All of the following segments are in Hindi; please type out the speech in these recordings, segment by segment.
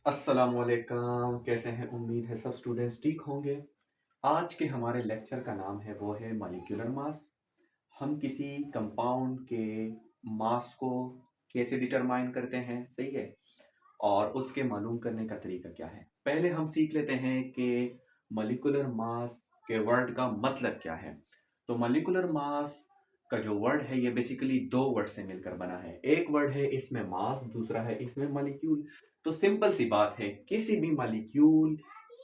अस्सलामुअलैकुम, कैसे हैं? उम्मीद है सब स्टूडेंट्स ठीक होंगे। आज के हमारे लेक्चर का नाम है वो है मॉलिक्यूलर मास। हम किसी कंपाउंड के मास को कैसे डिटरमाइन करते हैं, सही है, और उसके मालूम करने का तरीका क्या है। पहले हम सीख लेते हैं कि मॉलिक्यूलर मास के वर्ड का मतलब क्या है। तो मॉलिक्यूलर मास का जो वर्ड है ये बेसिकली दो वर्ड से मिलकर बना है। एक वर्ड है इसमें मास, दूसरा है इसमें मॉलिक्यूल। तो सिंपल सी बात है, किसी भी मॉलिक्यूल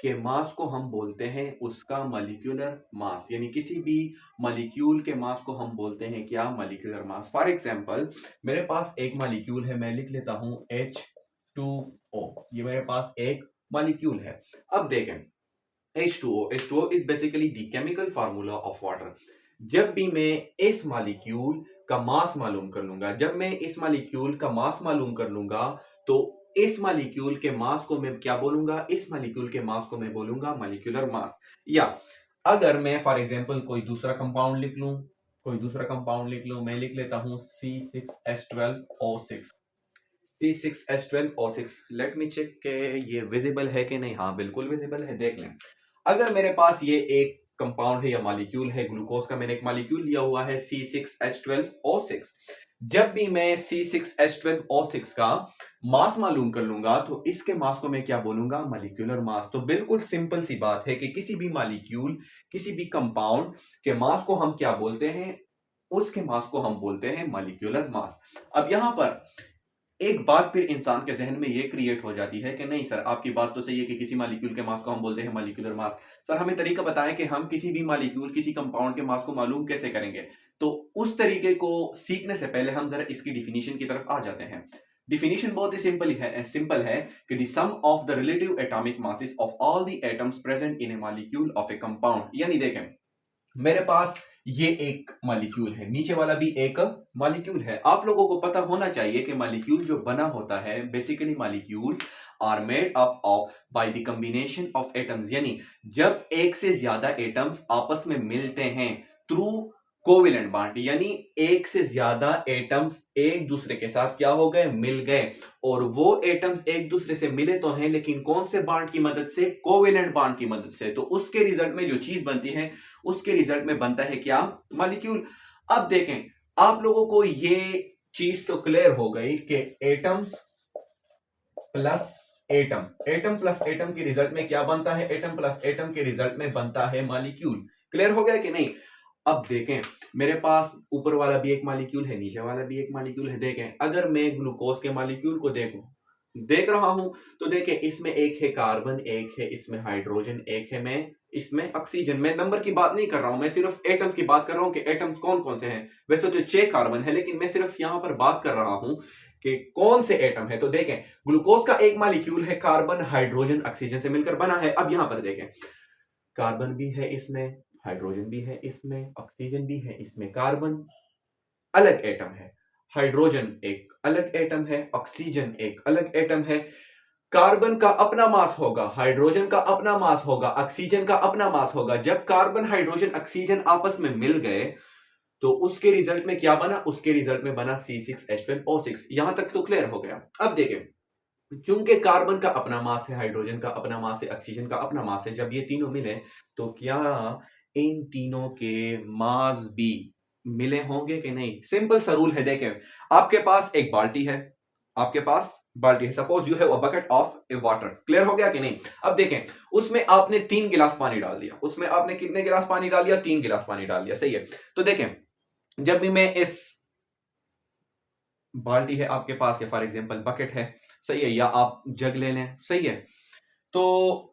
के मास को हम बोलते हैं उसका मॉलिक्यूलर मास, यानी किसी भी मॉलिक्यूल के मास को हम बोलते हैं क्या? Molecular mass. फॉर एग्जांपल, मेरे पास एक मॉलिक्यूल है, मैं लिख लेता हूं H2O। ये मेरे पास एक मॉलिक्यूल है। अब देखें, H2O is basically the chemical formula of water। जब भी मैं इस मॉलिक्यूल का मास मालूम कर लूंगा, जब मैं इस मॉलिक्यूल का मास मालूम कर लूंगा, तो इस मॉलिक्यूल के मास को मैं क्या बोलूंगा? इस मॉलिक्यूल के मास को मैं बोलूंगा मॉलिक्यूलर मास। या अगर मैं फॉर एग्जांपल कोई दूसरा कंपाउंड लिख लूं, मैं लिख लेता हूं C6H12O6। C6H12O6, let me check के ये विजिबल है कि नहीं। हाँ, बिल्कुल विजिबल है, देख लें। अगर मेरे पास ये एक कंपाउंड है या मॉलिक्यूल है, ग्लूकोज का मैंने एक मॉलिक्यूल लिया हुआ है C6H12O6। जब भी मैं C6H12O6 का मास मालूम कर लूंगा, तो इसके मास को मैं क्या बोलूंगा? Molecular mass. तो बिल्कुल सिंपल सी बात है कि किसी भी मॉलिक्यूल, किसी भी कंपाउंड के मास को हम क्या बोलते हैं? उसके मास को हम बोलते हैं मॉलिक्यूलर मास। अब यहां पर एक बात फिर इंसान के जहन में ये क्रिएट हो जाती है कि नहीं सर, आपकी बात तो सही है कि किसी मॉलिक्यूल के मास को हम बोलते हैं मॉलिक्यूलर मास। सर, हमें तरीका बताएं कि हम किसी भी मॉलिक्यूल, किसी कंपाउंड के मास को मालूम कैसे करेंगे। तो उस तरीके को सीखने से पहले हम जरा इसकी डिफिनीशन की तरफ आ जाते हैं। डिफिनीशन बहुत ही सिंपल है कि the sum of the relative atomic masses of all the atoms present in a molecule of a compound. यानी देखें, मेरे पास ये एक मॉलिक्यूल है, नीचे वाला भी एक मॉलिक्यूल है। आप लोगों को पता होना चाहिए कि मॉलिक्यूल जो बना होता है, basically molecules are made up of by the combination of atoms. यानी जब एक से ज्यादा एटम्स आपस में मिलते हैं थ्रू कोवेलेंट बॉन्ड, यानी एक से ज्यादा एटम्स एक दूसरे के साथ क्या हो गए? मिल गए। और वो एटम्स एक दूसरे से मिले तो हैं, लेकिन कौन से बॉन्ड की मदद से? कोवेलेंट बॉन्ड की मदद से। तो उसके रिजल्ट में जो चीज बनती है, उसके रिजल्ट में बनता है क्या? मॉलिक्यूल। अब देखें, आप लोगों को ये चीज तो क्लियर हो गई कि atoms plus atom plus atom के रिजल्ट में क्या बनता है? एटम प्लस एटम के रिजल्ट में बनता है मॉलिक्यूल। क्लियर हो गया कि नहीं? अब देखें, मेरे पास ऊपर वाला भी एक मॉलिक्यूल है, नीचे वाला भी एक मॉलिक्यूल है। देखें, अगर मैं ग्लूकोज के मॉलिक्यूल को देख रहा हूं, तो देखें, इसमें एक है कार्बन, एक है इसमें हाइड्रोजन, एक है मैं इसमें ऑक्सीजन। मैं नंबर की बात नहीं कर रहा हूं, मैं सिर्फ एटम्स की बात कर रहा हूं कि एटम्स कौन कौन से हैं। वैसे तो 6 कार्बन है, लेकिन मैं सिर्फ यहां पर बात कर रहा हूं कि कौन से एटम है। तो देखें, ग्लूकोज का एक मॉलिक्यूल है, कार्बन हाइड्रोजन ऑक्सीजन से मिलकर बना है। अब यहां पर देखें, कार्बन भी है इसमें, हाइड्रोजन भी है इसमें, ऑक्सीजन भी है इसमें। कार्बन अलग एटम है, हाइड्रोजन एक अलग एटम है, ऑक्सीजन एक अलग एटम है। कार्बन का अपना मास होगा, हाइड्रोजन का अपना मास होगा, ऑक्सीजन का अपना मास होगा। जब कार्बन हाइड्रोजन ऑक्सीजन आपस में मिल गए, तो उसके रिजल्ट में क्या बना? उसके रिजल्ट में बना C6H12O6। यहां तक तो क्लियर हो गया। अब देखें, चूंकि कार्बन का अपना मास है, हाइड्रोजन का अपना मास है, ऑक्सीजन का अपना मास है, जब ये तीनों मिले, तो क्या इन तीनों के मास भी मिले होंगे कि नहीं? सिंपल सा रूल है। देखें, आपके पास एक बाल्टी है, suppose you have a bucket of A water. Clear हो गया कि नहीं? अब देखें, उसमें आपने 3 गिलास पानी डाल दिया। उसमें आपने कितने गिलास पानी डाल दिया? 3 गिलास पानी डाल दिया, सही है। तो देखें, जब भी मैं इस बाल्टी है आपके पास, या फॉर एग्जांपल बकेट है, सही है, या आप जग ले लें, सही है। तो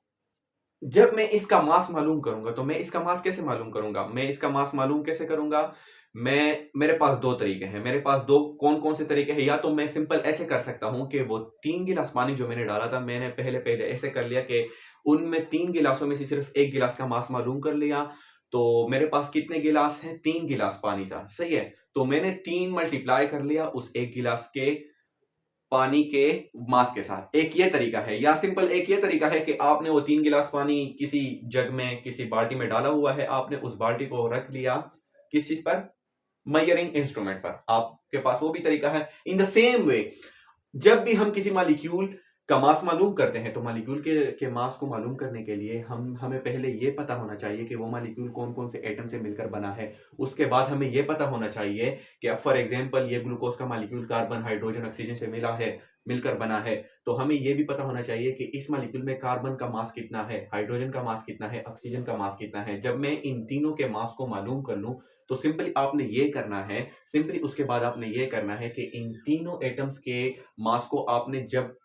जब मैं इसका मास मालूम करूंगा, तो मैं इसका मास कैसे मालूम करूंगा? मैं इसका मास मालूम कैसे करूंगा? मेरे पास दो तरीके हैं। मेरे पास दो कौन कौन से तरीके हैं? या तो मैं सिंपल ऐसे कर सकता हूं कि वो 3 गिलास पानी जो मैंने डाला था, मैंने पहले पहले ऐसे कर लिया कि उनमें 3 गिलासों में से सिर्फ एक गिलास का मास मालूम कर लिया। तो मेरे पास कितने गिलास हैं? 3 गिलास पानी था, सही है। तो मैंने 3 मल्टीप्लाई कर लिया उस एक गिलास के पानी के मास के साथ। एक ये तरीका है। या सिंपल एक ये तरीका है कि आपने वो 3 गिलास पानी किसी जग में, किसी बाल्टी में डाला हुआ है, आपने उस बाल्टी को रख लिया किस चीज पर? मेजरिंग इंस्ट्रूमेंट पर। आपके पास वो भी तरीका है। इन द सेम वे, जब भी हम किसी मॉलिक्यूल का मास मालूम करते हैं, तो मॉलिक्यूल के मास को मालूम करने के लिए हमें पहले ये पता होना चाहिए कि वो मॉलिक्यूल कौन कौन से एटम से मिलकर बना है। उसके बाद हमें ये पता होना चाहिए कि फॉर एग्जांपल ये ग्लूकोज का मॉलिक्यूल कार्बन हाइड्रोजन ऑक्सीजन से मिलकर बना है, तो हमें ये भी पता होना चाहिए कि इस मॉलिक्यूल में कार्बन का मास कितना है, हाइड्रोजन का मास कितना है, ऑक्सीजन का मास कितना है। जब मैं इन तीनों के मास को मालूम कर लूं तो सिंपली उसके बाद आपने ये करना है कि इन तीनों एटम्स के मास को आपने जब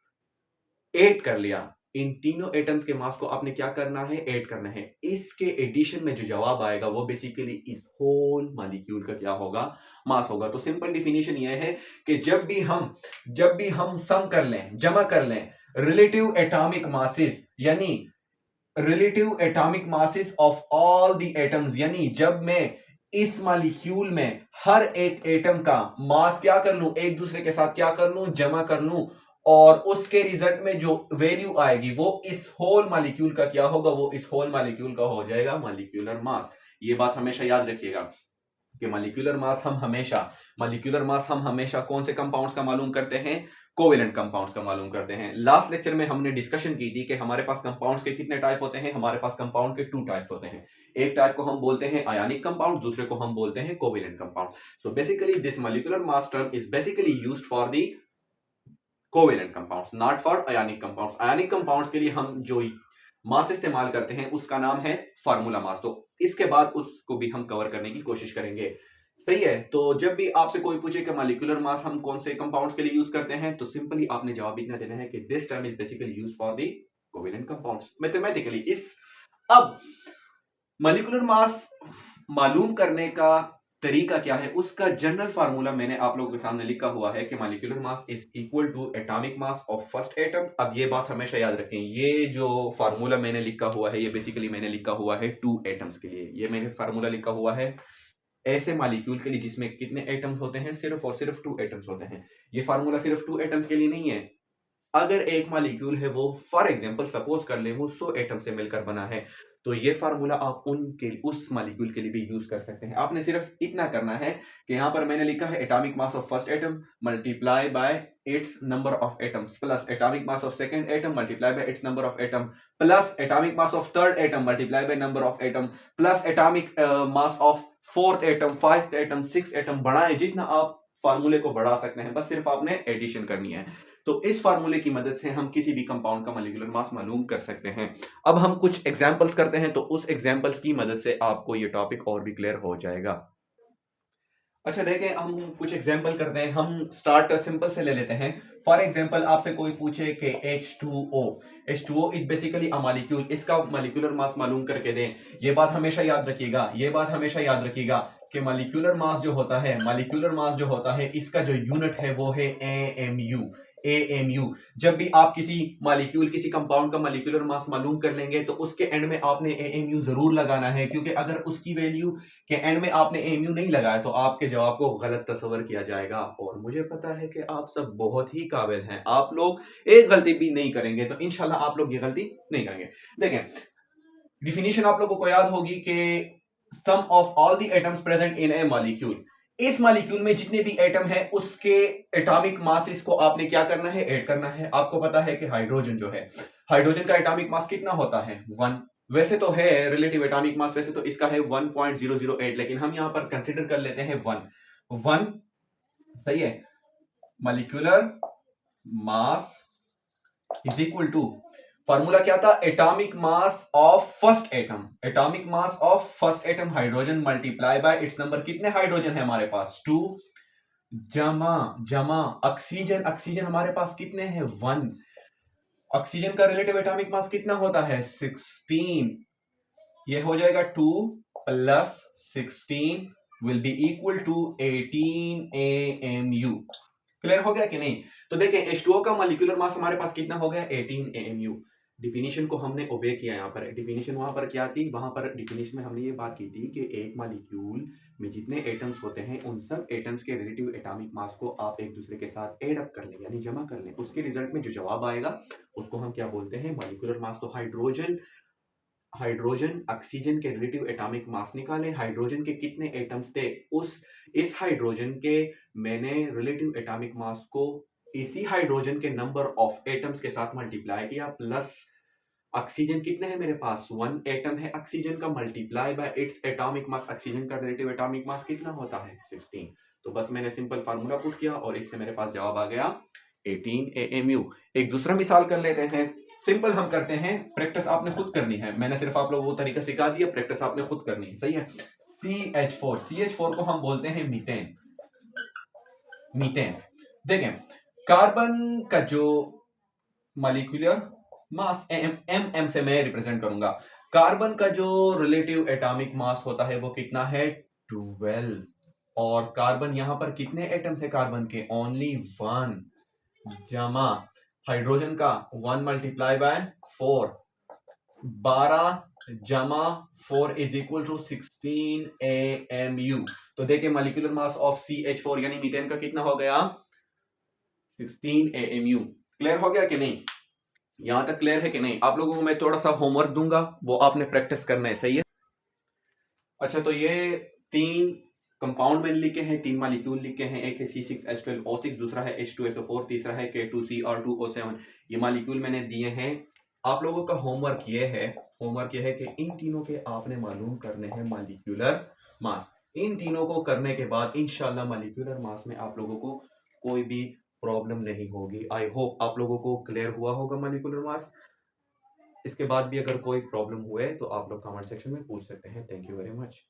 ऐड कर लिया, इन तीनों एटम्स के मास को आपने क्या करना है, ऐड करना है। इसके एडिशन में जो जवाब आएगा वो बेसिकली इस होल मॉलिक्यूल का क्या होगा, मास होगा। तो सिंपल डिफिनीशन ये है कि जब भी हम सम कर लें, जमा कर लें रिलेटिव एटॉमिक मासेस, यानी relative atomic masses of all the atoms, यानी जब मैं इस मॉलिक्यूल में हर एक एटम का मास क्या कर लूं, एक दूसरे के साथ क्या कर लूं, जमा कर लूं, और उसके रिजल्ट में जो वैल्यू आएगी वो इस होल मॉलिक्यूल का क्या होगा, वो इस होल मॉलिक्यूल का हो जाएगा मॉलिक्यूलर मास। ये बात हमेशा याद रखिएगा कि मॉलिक्यूलर मास हम हमेशा कौन से कंपाउंड्स का मालूम करते हैं, कोवेलेंट कंपाउंड्स का मालूम करते हैं। लास्ट लेक्चर में हमने डिस्कशन की थी कि हमारे पास कंपाउंड्स के कितने टाइप होते हैं, हमारे पास कंपाउंड के 2 टाइप्स होते हैं। एक टाइप को हम बोलते हैं आयनिक कंपाउंड, दूसरे को हम बोलते हैं covalent compound. So basically this molecular mass term is basically used for the covalent compounds, not for ionic compounds. Ionic compounds के लिए हम जो मास इस्तेमाल करते हैं उसका नाम है फार्मूला मास। तो इसके बाद उसको भी हम कवर करने की कोशिश करेंगे। सही है। तो जब भी आपसे कोई पूछे कि मॉलिक्यूलर मास हम कौन से कंपाउंड्स के लिए यूज करते हैं, तो सिंपली आपने जवाब इतना देना है कि this term is basically used for the covalent compounds mathematically. अब मॉलिक्यूलर मास मालूम करने का तरीका क्या है, उसका जनरल फार्मूला मैंने आप लोगों के सामने लिखा हुआ है कि molecular mass is equal to atomic mass of first atom. अब ये बात हमेशा याद रखें, ये जो फार्मूला मैंने लिखा हुआ है ये बेसिकली मैंने लिखा हुआ है 2 एटम्स के लिए। ये मैंने फार्मूला लिखा हुआ है ऐसे मॉलिक्यूल के लिए जिसमें कितने एटम्स होते हैं, सिर्फ और सिर्फ 2 एटम्स होते हैं। ये फार्मूला सिर्फ 2 एटम्स के लिए नहीं है। अगर एक मॉलिक्यूल है वो फॉर एग्जांपल सपोज कर ले वो 100 एटम से मिलकर बना है, तो ये फार्मूला आप उस मॉलिक्यूल के लिए भी यूज कर सकते हैं। आपने सिर्फ इतना करना है कि यहां पर मैंने लिखा है atomic mass of first atom multiply by its number of atoms plus atomic mass of second atom multiply by its number of atom plus atomic mass of third atom multiply by number of atom plus atomic mass of fourth atom, fifth atom, sixth atom. बढ़ाएं जितना आप फार्मूले को बढ़ा सकते हैं, बस सिर्फ आपने एडिशन करनी है। तो इस फार्मूले की मदद से हम किसी भी कंपाउंड का मॉलिक्यूलर मास मालूम कर सकते हैं। अब हम कुछ एग्जांपल्स करते हैं, तो उस एग्जांपल्स की मदद से आपको ये टॉपिक और भी क्लियर हो जाएगा। अच्छा देखें, हम कुछ एग्जांपल करते हैं। हम स्टार्ट सिंपल से ले लेते हैं। फॉर एग्जांपल आपसे कोई पूछे कि H2O is basically a molecule, इसका मॉलिक्यूलर मास मालूम करके दें। ये बात हमेशा याद रखिएगा कि मॉलिक्यूलर मास जो होता है इसका जो यूनिट है वो है AMU। जब भी आप किसी कंपाउंड का मॉलिक्यूलर मास मालूम कर लेंगे तो उसके एंड में आपने AMU जरूर लगाना है, क्योंकि अगर उसकी वैल्यू के एंड में आपने AMU नहीं लगाया तो आपके जवाब को गलत तस्वर किया जाएगा। और मुझे पता है कि आप सब बहुत ही काबिल हैं, आप लोग एक गलती भी नहीं करेंगे, तो इंशाल्लाह आप लोग ये गलती नहीं करेंगे। देखें, डिफिनीशन आप लोगों को याद होगी कि sum of all the atoms present in a molecule. इस मॉलिक्यूल में जितने भी एटम हैं उसके एटॉमिक मासेस को आपने क्या करना है, ऐड करना है। आपको पता है कि हाइड्रोजन का एटॉमिक मास कितना होता है, 1। वैसे तो है रिलेटिव एटॉमिक मास, वैसे तो इसका है 1.008, लेकिन हम यहां पर कंसीडर कर लेते हैं 1। सही है। Molecular mass is equal to, formula क्या था, atomic mass of first atom hydrogen multiply by its number. कितने हाइड्रोजन है हमारे पास, 2 जमा ऑक्सीजन हमारे पास कितने हैं, 1। ऑक्सीजन का रिलेटिव एटॉमिक मास कितना होता है, 16। ये हो जाएगा 2 plus 16 will be equal to 18 AMU। Clear हो गया कि नहीं? तो देखिए H2O का मॉलिक्यूलर मास हमारे पास कितना हो गया, 18 AMU। डिफिनीशन को हमने ओबे किया। यहाँ पर डिफिनीशन वहां पर क्या थी, वहां पर डिफिनीशन में हमने ये बात की थी कि एक मॉलिक्यूल में जितने एटम्स होते हैं उन सब एटम्स के रिलेटिव एटॉमिक मास को आप एक दूसरे के साथ एड अप कर लें, यानी जमा कर लें। उसके रिजल्ट में जो जवाब आएगा उसको हम क्या बोलते हैं, मॉलिक्यूलर मास। तो हाइड्रोजन ऑक्सीजन के रिलेटिव एटॉमिक मास निकालें। हाइड्रोजन के कितने एटम्स थे, इस हाइड्रोजन के मैंने रिलेटिव एटॉमिक मास को इसी हाइड्रोजन के नंबर ऑफ एटम्स के साथ मल्टीप्लाई किया, प्लस ऑक्सीजन कितने हैं मेरे पास, 1 एटम है ऑक्सीजन का, multiply by its atomic mass, oxygen का रिलेटिव एटॉमिक मास कितना होता है 16। तो बस मैंने सिंपल फार्मूला पुट किया और इससे मेरे पास जवाब आ गया 18 AMU। एक दूसरा मिसाल कर लेते हैं, सिंपल हम करते हैं, प्रैक्टिस आपने खुद करनी है, मैंने सिर्फ आप लोगों को तरीका सिखा दिया, प्रैक्टिस आपने खुद करनी है, सही है। CH4 को हम बोलते हैं मीथेन। मीथेन देखें, कार्बन का जो मॉलिक्यूलर मास एम से मैं रिप्रेजेंट करूंगा, कार्बन का जो रिलेटिव एटॉमिक मास होता है वो कितना है 12, और कार्बन यहां पर कितने एटम्स है कार्बन के, ओनली 1, जमा हाइड्रोजन का 1 मल्टीप्लाई बाय 4, 12 जमा 4 इज इक्वल टू 16 AMU। तो देखिए मॉलिक्यूलर मास ऑफ CH4 यानी मीथेन का कितना हो गया 16 AMU। क्लियर हो गया कि नहीं, यहां तक क्लियर है कि नहीं? आप लोगों को मैं थोड़ा सा होमवर्क दूंगा, वो आपने प्रैक्टिस करना है, सही है। अच्छा, तो ये 3 कंपाउंड मैंने लिखे हैं, 3 मॉलिक्यूल लिखे हैं, एक है C6H12O6, दूसरा है H2SO4, तीसरा है K2CR2O7। ये मॉलिक्यूल मैंने दिए हैं। आप लोगों का होमवर्क ये है कि इन तीनों के आपने मालूम करने हैं मॉलिक्यूलर मास। इन तीनों को करने के बाद इंशाल्लाह मॉलिक्यूलर मास में आप लोगों को कोई भी प्रॉब्लम नहीं होगी। आई होप आप लोगों को क्लियर हुआ होगा मॉलिक्यूलर मास। इसके बाद भी अगर कोई प्रॉब्लम हुए तो आप लोग कमेंट सेक्शन में पूछ सकते हैं। Thank you very much.